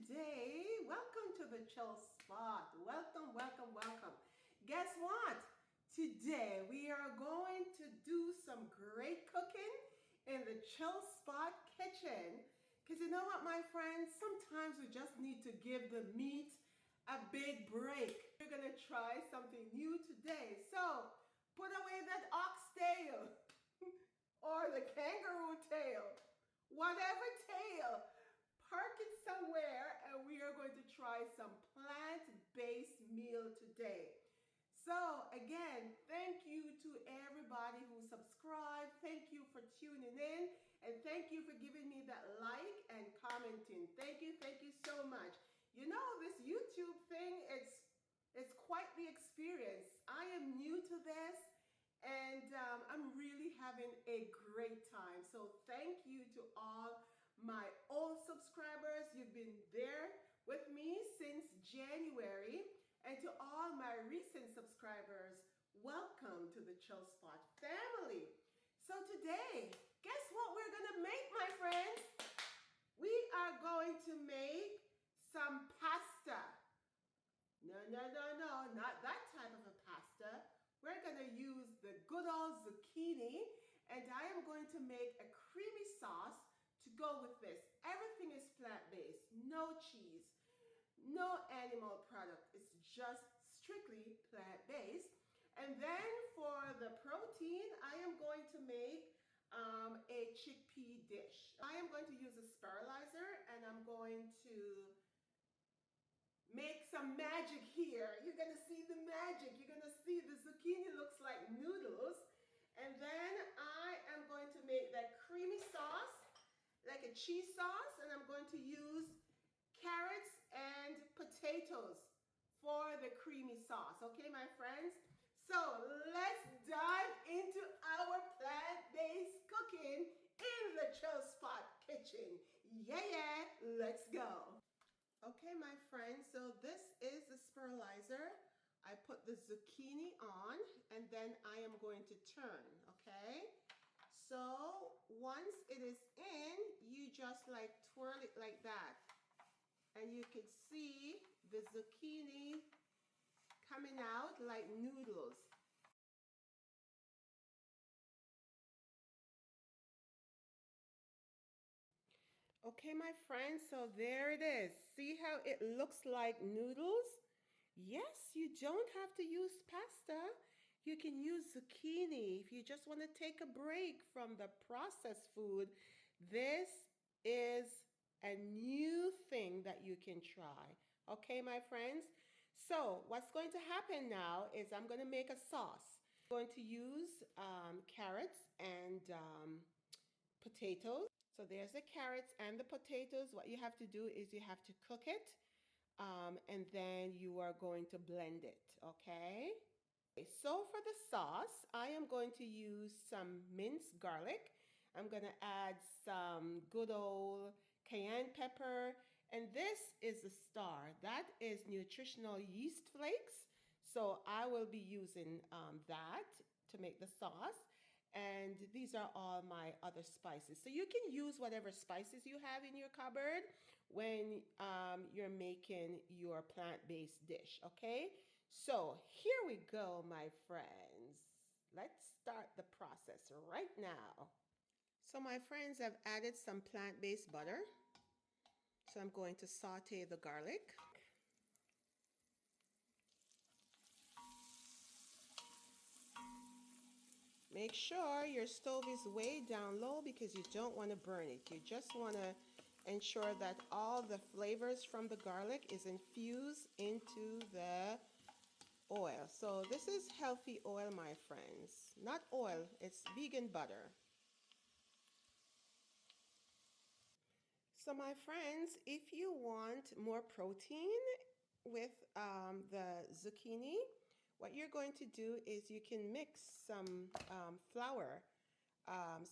today. Welcome to the Chill Spot. Welcome, welcome, welcome. Guess what? Today we are going to do some great cooking in the Chill Spot kitchen. Because you know what, my friends? Sometimes we just need to give the meat a big break. We're going to try something new today. So put away that oxtail or the kangaroo tail, whatever tail. Park it somewhere and we are going to try some plant-based meal today. So again, thank you to everybody who subscribed. Thank you for tuning in and thank you for giving me that like and commenting. Thank you so much. You know, this YouTube thing, it's quite the experience. I am new to this and I'm really having a great time. So thank you to all my old subscribers. You've been there with me since January. And to all my recent subscribers, welcome to the Chill Spot family. So today, guess what we're gonna make, my friends? We are going to make some pasta. No, not that type of a pasta. We're gonna use the good old zucchini, and I am going to make a creamy sauce to go with this. Everything is plant-based, no cheese, no animal product. It's just strictly plant-based. And then for the protein, I am going to make a chickpea dish. I am going to use a spiralizer and I'm going to make some magic here. You're gonna see the magic. You're gonna see the zucchini looks like noodles. And then I am going to make that creamy sauce, like a cheese sauce, and I'm going to use carrots and potatoes for the creamy sauce. Okay, my friends? So let's dive into our plant-based cooking in the Chill Spot kitchen. Yeah, let's go. Okay, my friends, so this is the spiralizer. I put the zucchini on and then I am going to turn, okay? So once it is in, you just like twirl it like that. And you can see the zucchini coming out like noodles. Okay, my friends, so there it is. See how it looks like noodles? Yes, you don't have to use pasta. You can use zucchini if you just want to take a break from the processed food. This is a new thing that you can try. Okay, my friends? So what's going to happen now is I'm going to make a sauce. I'm going to use carrots and potatoes. So there's the carrots and the potatoes. What you have to do is you have to cook it and then you are going to blend it, okay? So for the sauce, I am going to use some minced garlic. I'm going to add some good old cayenne pepper. And this is the star. That is nutritional yeast flakes. So I will be using that to make the sauce. And these are all my other spices. So you can use whatever spices you have in your cupboard when you're making your plant-based dish, okay? So here we go, my friends. Let's start the process right now. So my friends, I've added some plant-based butter. So I'm going to saute the garlic. Make sure your stove is way down low because you don't want to burn it. You just want to ensure that all the flavors from the garlic is infused into the oil. So this is healthy oil, my friends. Not oil, it's vegan butter. So my friends, if you want more protein with the zucchini, what you're going to do is you can mix some flour.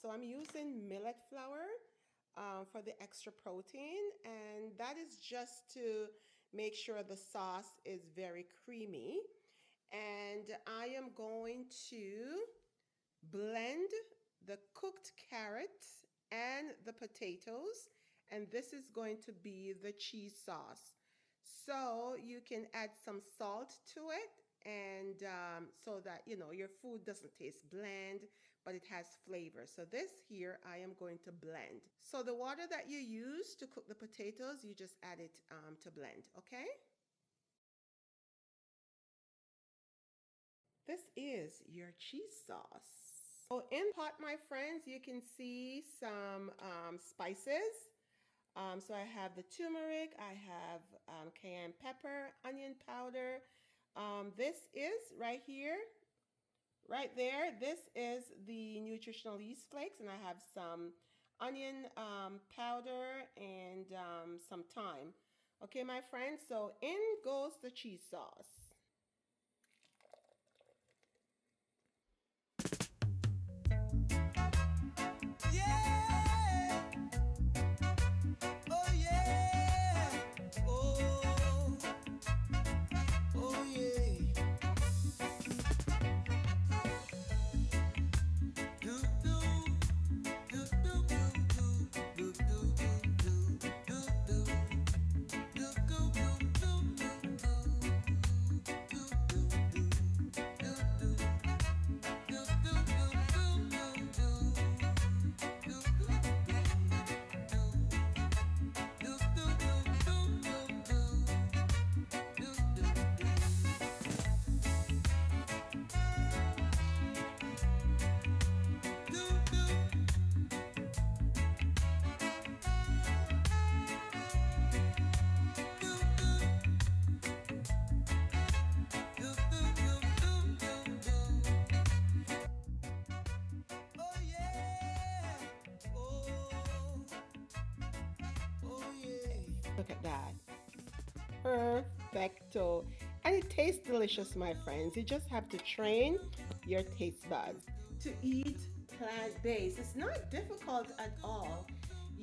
So I'm using millet flour for the extra protein, and that is just to make sure the sauce is very creamy. And I am going to blend the cooked carrots and the potatoes and this is going to be the cheese sauce. So you can add some salt to it, and so that your food doesn't taste bland, but it has flavor. So this here I am going to blend. So the water that you use to cook the potatoes, you just add it to blend, okay? This is your cheese sauce. So in the pot, my friends, you can see some spices. So I have the turmeric, I have cayenne pepper, onion powder. This is right here, right there. This is the nutritional yeast flakes, and I have some onion powder and some thyme. Okay, my friends, so in goes the cheese sauce. Yeah. Oh yeah. Oh. Oh yeah. Do do do do do do do do do Look at that. Perfecto. And it tastes delicious, my friends. You just have to train your taste buds to eat plant-based. It's not difficult at all.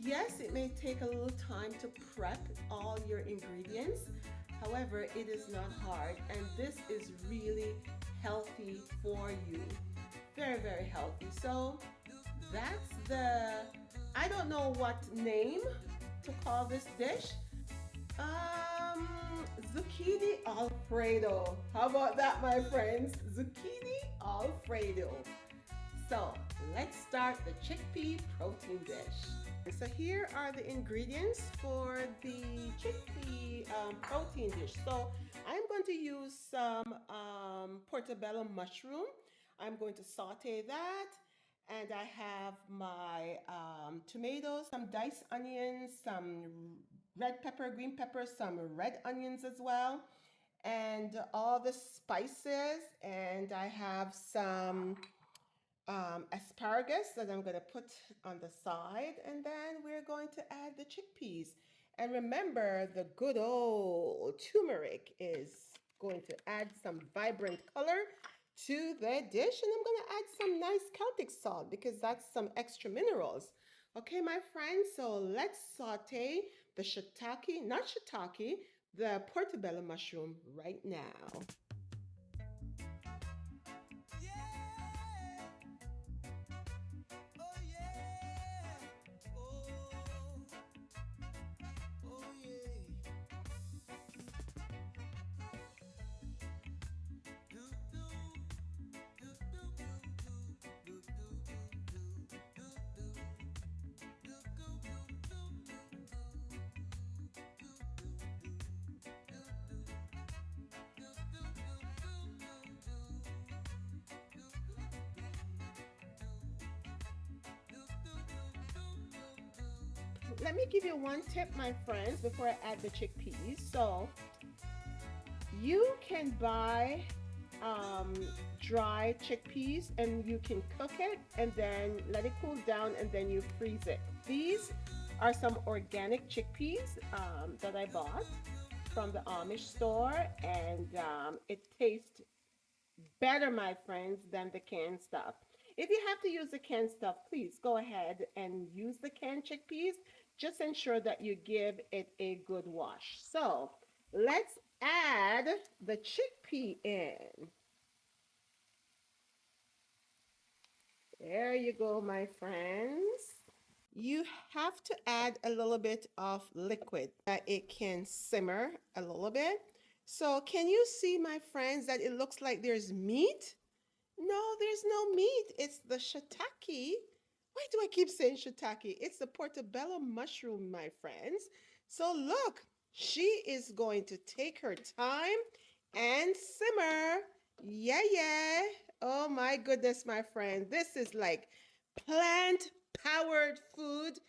Yes, it may take a little time to prep all your ingredients. However, it is not hard, and this is really healthy for you. Very, very healthy. So that's I don't know what name to call this dish. Um, Zucchini Alfredo. How about that, my friends? Zucchini Alfredo. So let's start the chickpea protein dish. So here are the ingredients for the chickpea protein dish. So I'm going to use some portobello mushroom. I'm going to saute that. And I have my tomatoes, some diced onions, some red pepper, green pepper, some red onions as well, and all the spices. And I have some asparagus that I'm going to put on the side, and then we're going to add the chickpeas. And remember, the good old turmeric is going to add some vibrant color to the dish, and I'm going to add some nice Celtic salt because that's some extra minerals. Okay, my friends, so let's saute the shiitake, not shiitake, the portobello mushroom right now. Oh yeah. Oh. Oh yeah. Do do do do do do do do do Let me give you one tip, my friends, before I add the chickpeas. So you can buy um, dry chickpeas and you can cook it and then let it cool down and then you freeze it. These are some organic chickpeas that I bought from the Amish store, and it tastes better, my friends, than the canned stuff. If you have to use the canned stuff, please go ahead and use the canned chickpeas. Just ensure that you give it a good wash. So let's add the chickpea in. There you go, my friends. you have to add a little bit of liquid that it can simmer a little bit. So can you see, my friends, that it looks like there's meat? No, there's no meat. It's the shiitake. Why do I keep saying shiitake? It's the portobello mushroom, my friends. So look, she is going to take her time and simmer. Yeah, yeah. Oh my goodness, my friend. This is like plant powered food,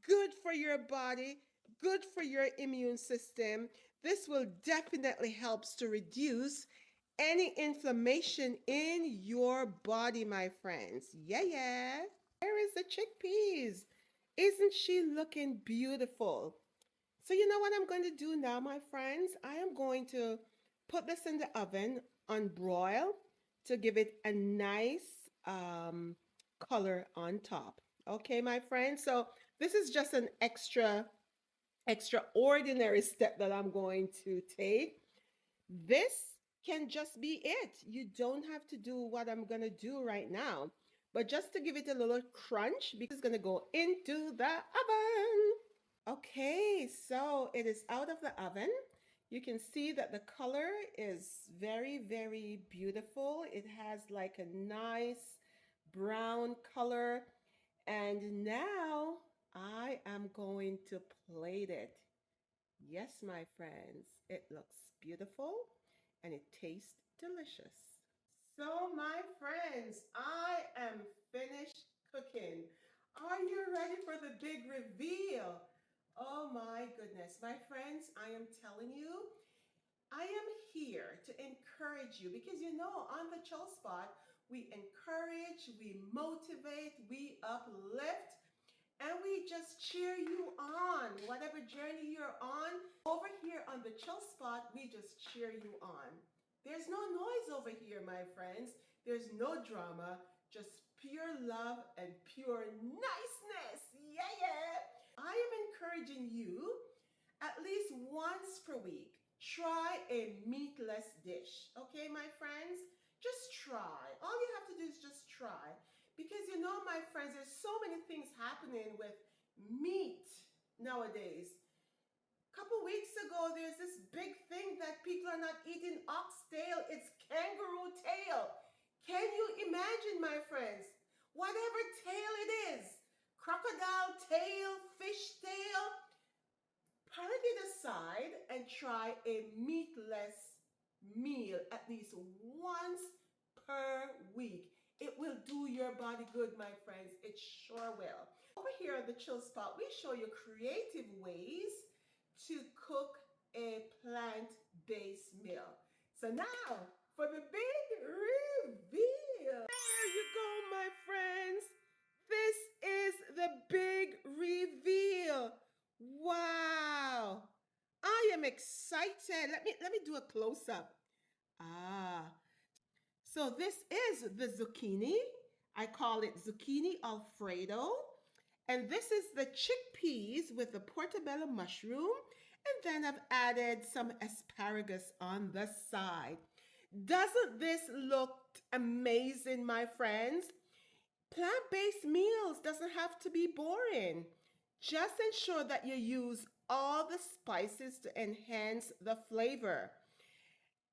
good for your body, good for your immune system. This will definitely helps to reduce any inflammation in your body, my friends. Yeah, yeah. There is the chickpeas. Isn't she looking beautiful? So you know what I'm going to do now, my friends? I am going to put this in the oven on broil to give it a nice color on top. Okay, my friends? So this is just an extraordinary step that I'm going to take. This can just be it. You don't have to do what I'm going to do right now. But just to give it a little crunch, because it's going to go into the oven. Okay, so it is out of the oven. You can see that the color is very, very beautiful. It has like a nice brown color. And now I am going to plate it. Yes, my friends, it looks beautiful and it tastes delicious. So, my friends, I am finished cooking. Are you ready for the big reveal? Oh my goodness, my friends, I am telling you, I am here to encourage you because you know, on the Chill Spot, we encourage, we motivate, we uplift, and we just cheer you on. Whatever journey you're on, over here on the Chill Spot, we just cheer you on. There's no noise over here, my friends. There's no drama, just pure love and pure niceness. Yeah, yeah. I am encouraging you at least once per week, try a meatless dish. Okay, my friends? Just try. All you have to do is just try. Because you know, my friends, there's so many things happening with meat nowadays. A couple weeks ago, there's this big thing that people are not eating oxtail, it's kangaroo tail. Can you imagine, my friends? Whatever tail it is, crocodile tail, fish tail, put it aside and try a meatless meal at least once per week. It will do your body good, my friends. It sure will. Over here at the Chill Spot, we show you creative ways to cook a plant-based meal. So now for the big reveal. There you go, my friends. This is the big reveal. Wow. I am excited. Let me do a close up. Ah. So this is the zucchini. I call it zucchini alfredo. And this is the chickpeas with the portobello mushroom. And then I've added some asparagus on the side. Doesn't this look amazing, my friends? Plant-based meals doesn't have to be boring. Just ensure that you use all the spices to enhance the flavor.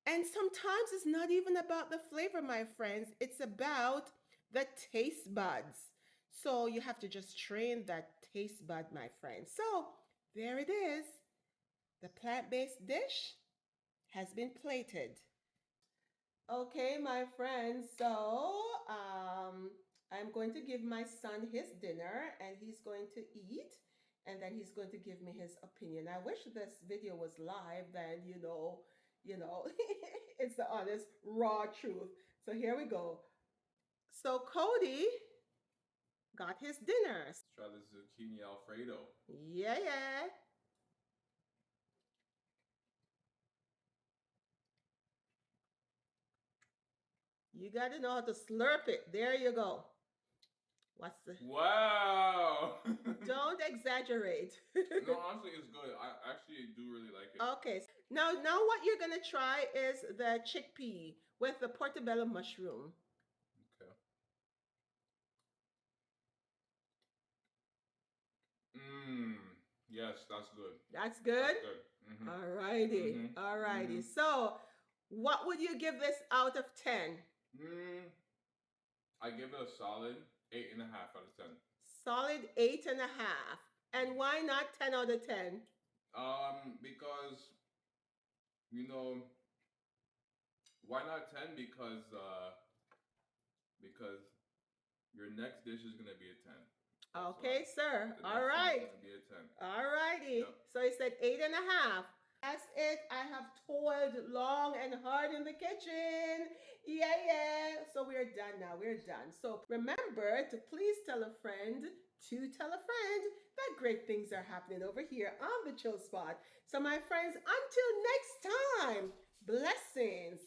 And sometimes it's not even about the flavor, my friends. It's about the taste buds. So you have to just train that taste bud, my friends. So there it is. The plant-based dish has been plated. Okay, my friends, so I'm going to give my son his dinner and he's going to eat and then he's going to give me his opinion. I wish this video was live, then it's the honest, raw truth. So here we go. So Cody got his dinner. Let's try the zucchini alfredo. Yeah, yeah. You got to know how to slurp it. There you go. What's the Wow! Don't exaggerate. No, honestly, it's good. I actually do really like it. Okay. Now what you're gonna try is the chickpea with the portobello mushroom. Okay. Yes, that's good. That's good? That's good. Mm-hmm. Alrighty. Mm-hmm. Alrighty. Mm-hmm. So, what would you give this out of 10? I give it a solid 8.5 out of 10. Solid 8.5. And why not 10 out of 10? Because you know, why not 10? Because your next dish is gonna be a 10. That's Okay, why. sir. The All next one right. is gonna be a 10. Alrighty. Yep. So he said 8.5. That's it. I have toiled long and hard in the kitchen. Yeah. So we're done now. We're done. So remember to please tell a friend to tell a friend that great things are happening over here on the Chill Spot. So my friends, until next time, blessings.